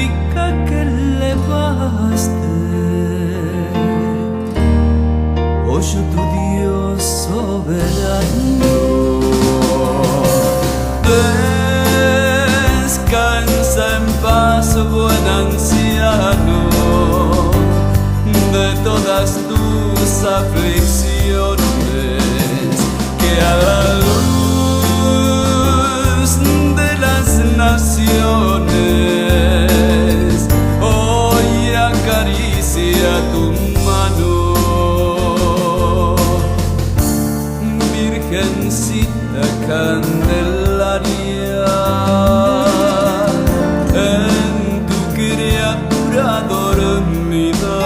única que le baste. Oye tu Dios soberano, descansa en paz, buen anciano, de todas tus aflicciones, que a la luz de las naciones hoy acaricia tu mano. Virgencita Candelaria, en tu criatura dormida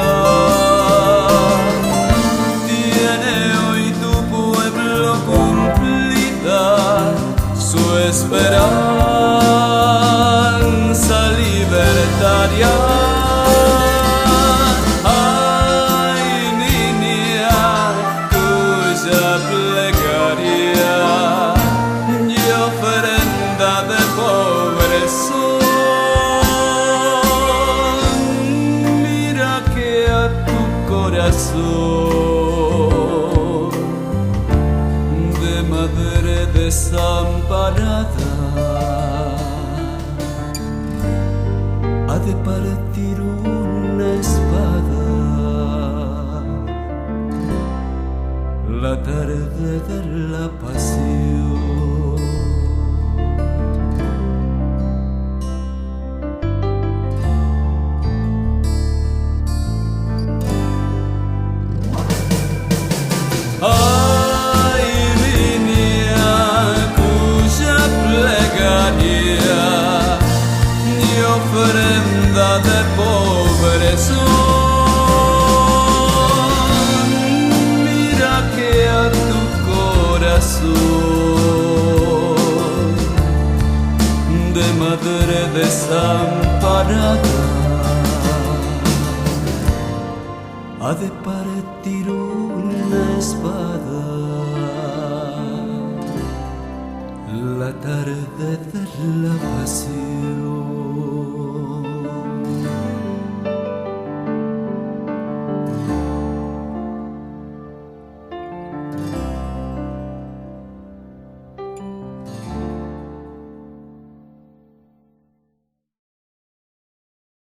tiene hoy tu pueblo cumplida su esperanza libertaria. Ay, niña, tuya plegaria y ofrenda de pobre son. Mira que a tu corazón de madre desamparada ha de partir una espada la tarde de la pasión. Ay, niña, cuya plegaria y ofrenda de pobre son. Mira que a tu corazón de madre desamparada ha de partir una espada la tarde de la pasión.